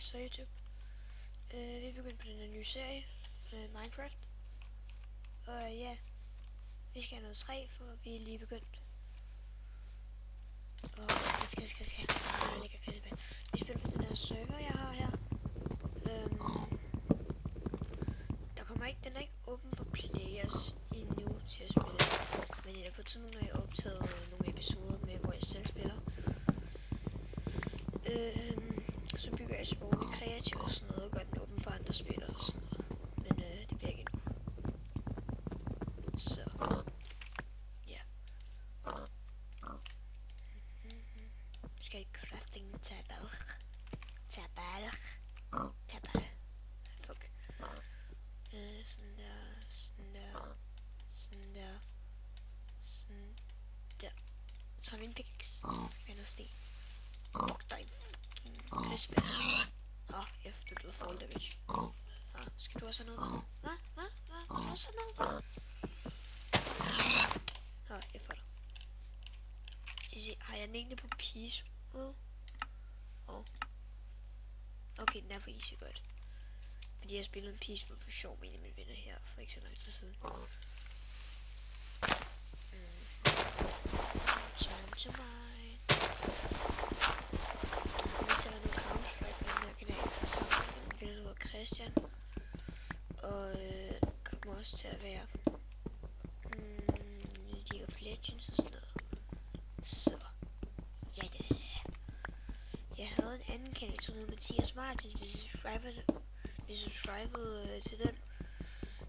Så YouTube. Vi er begyndt på den her nye serie med Minecraft. Og ja, vi skal have noget træ, for vi er lige begyndt. Og vi spiller på den her server, jeg har her. Der kommer ikke, den er ikke åben for players endnu til at spille. Men jeg har på et tidspunkt, når jeg har optaget nogle episoder med, hvor jeg selv spiller. Så bygger jeg sprog med kreativ og sådan noget, og gør den åben for andre spillere og sådan noget. Men det bliver ikke endnu. Så ja. Skal jeg crafting tabal. Fuck. Sådan der. Så har vi en pickaxe. Skal vi have noget sten. Fuck dig. Crispus. Efter du har fall damage. Skal du også have noget? Hvad? Skal du også have noget? Jeg får dig. Har jeg den egentlig på peace? Okay, den er på easy, godt. Fordi jeg spillede en peaceful for sjov med en af mine venner her for ikke så lang tid siden. Time to mine. Hvis jeg har noget Counter-Strike på den her kanal, så er min venner, der hedder Christian. Og kommer også til at være League of Legends og sådan noget. Så ja, jeg havde en anden kanal, som hedder Mathias Martin. Hvis I subscribede til den,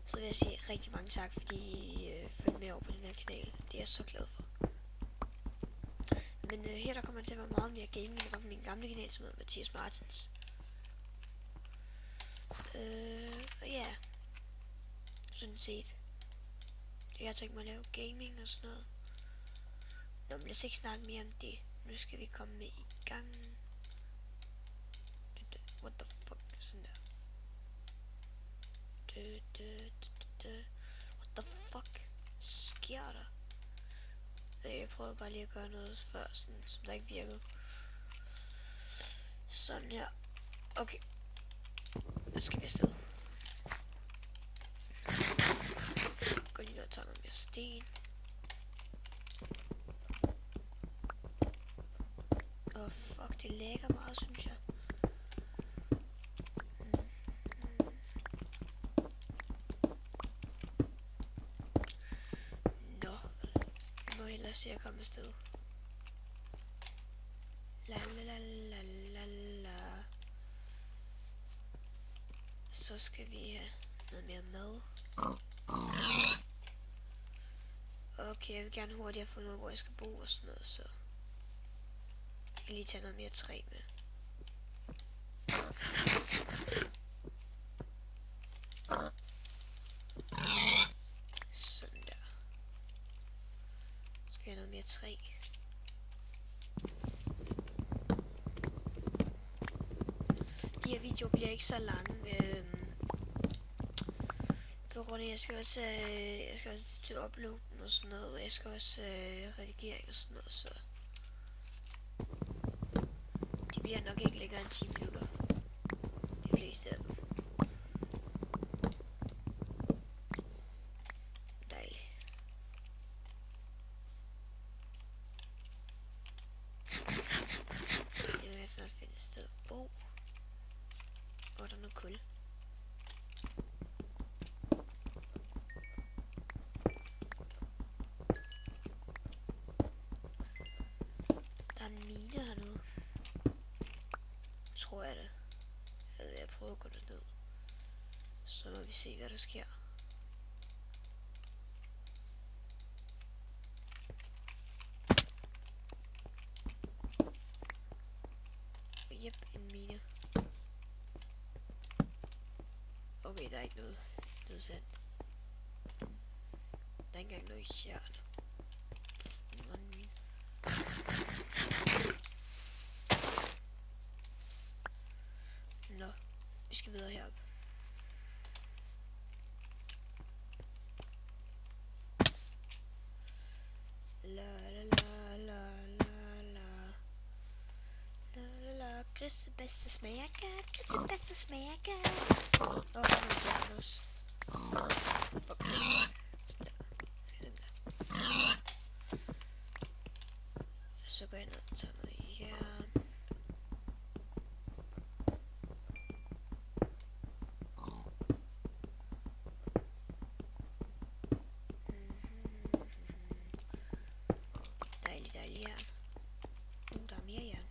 så vil jeg sige rigtig mange tak, fordi I følger med over på den her kanal. Det er jeg så glad for. Men her der kommer til at være meget mere gaming, end der var på min gamle kanal, som hedder Mathias Martins. Og ja, sådan set. Jeg har tænkt mig at lave gaming og sådan noget. Nå, men lad os ikke snakke mere om det. Nu skal vi komme med i gang. What the fuck? Sådan der. What the fuck sker der? Jeg prøver bare lige at gøre noget før, sådan, som der ikke virkede. Sådan her. Okay. Nu skal vi afsted. Gå lige ned og tage noget mere sten. Fuck, det lægger meget, synes jeg. Jeg må hellere se at komme afsted. La. Så skal vi have noget mere mad. Okay, jeg vil gerne hurtigt få noget, hvor jeg skal bo og sådan noget, så jeg kan lige tage noget mere træ med. Sådan der. Så skal jeg have noget mere træ. De her videoer bliver ikke så lange. På grund af, jeg skal også til upload og sådan noget, og jeg skal også redigering og sådan noget, så de bliver nok ikke længere end 10 minutter. De fleste af dem. Dejligt. Jeg vil snart finde et sted at bo. Og der er noget kul. Der er en mine hernede. Tror jeg det. Jeg prøver at gå derned. Så må vi se, hvad der sker. Jep, en mine. Okay, der er ikke noget sand. Der er ikke engang noget jern. Nå, vi skal videre herop. Grisebasse smager godt. Grisebasse smager godt. Og nu er det også. Så går jeg ned og tager noget jern. Dejligt jern. Der er mere jern.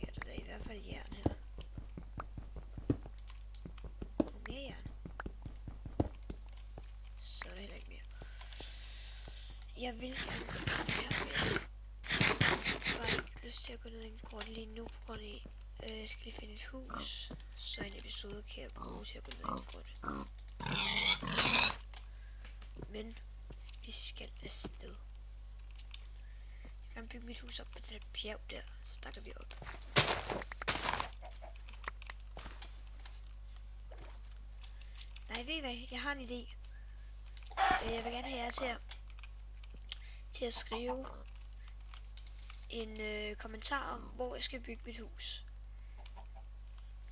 Ja, der er i hvert fald jern her. Og mere jern. Så er der heller ikke mere. Jeg vil gerne gå ned her, men jeg har ikke lyst til at gå ned i en grund lige nu, på grund af, jeg skal lige finde et hus, så en episode kan jeg bruge til at gå ned i en grund. Men vi skal afsted. Jeg kan bygge mit hus op på det der bjerg der, så stakker vi op. Nej, ved I hvad? Jeg har en idé. Jeg vil gerne have jer til at skrive en kommentar om, hvor jeg skal bygge mit hus.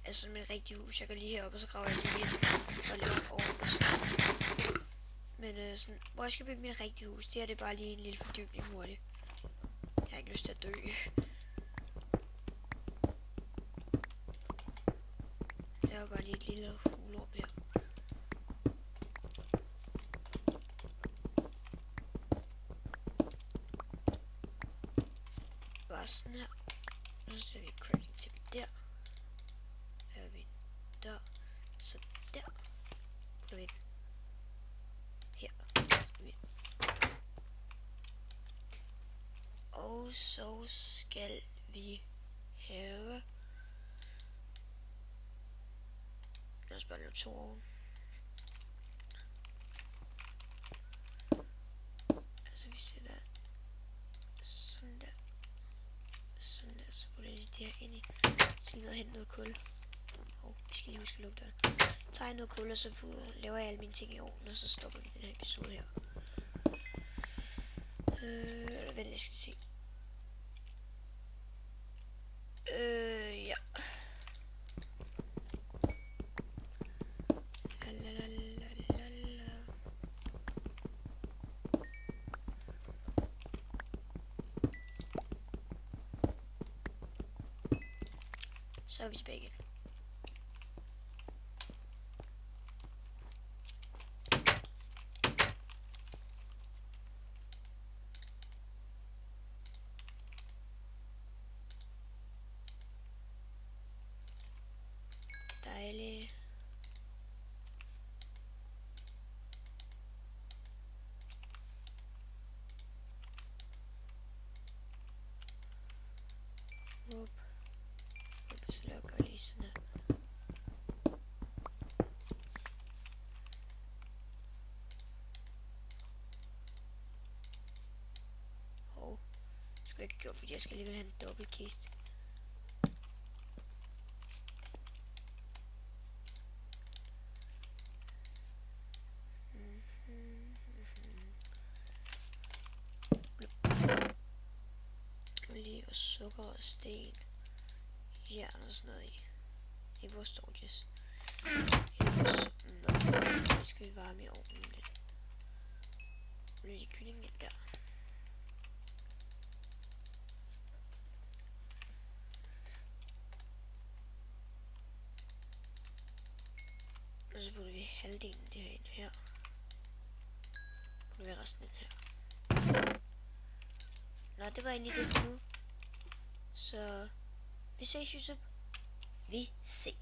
Altså mit rigtige hus. Jeg går lige herop, og så graver jeg lige ind og laver en ovn og sådan. Men sådan, hvor jeg skal bygge mit rigtige hus, det er det bare lige en lille fordybning hurtigt. Jeg har ikke lyst til at dø. Jeg laver bare lige et lille hulrum her. Bare sådan her. Og så sætter vi crafting table der. Laver vi der. Så der. Putter vi den her. Og så skal vi have... Lad os bare lave 2 ovn. Altså vi sætter sådan der. Sådan der, så putter jeg det her ind i. Så skal vi ned og hente noget kul. Vi skal lige huske at lukke døren. Tager jeg noget kul, og så laver jeg alle mine ting i ovnen, og så stopper vi den her episode her. Vent, jeg skal se. Ja. Så er vi tilbage igen. Dejligt. Så lukker jeg lige sådan her. Hov. Det skulle jeg ikke gøre, fordi jeg skal alligevel have en dobbeltkiste. Olie og sukker og sten. Jern og sådan noget i vores storges. Nu skal vi varme i ovnen lidt. Nu er de kyllingen der. Og så putter vi halvdelen det her ind her. Putter vi resten ind her. Nå, det var egentlig det for nu. Så vi ses, YouTube. Vi ses.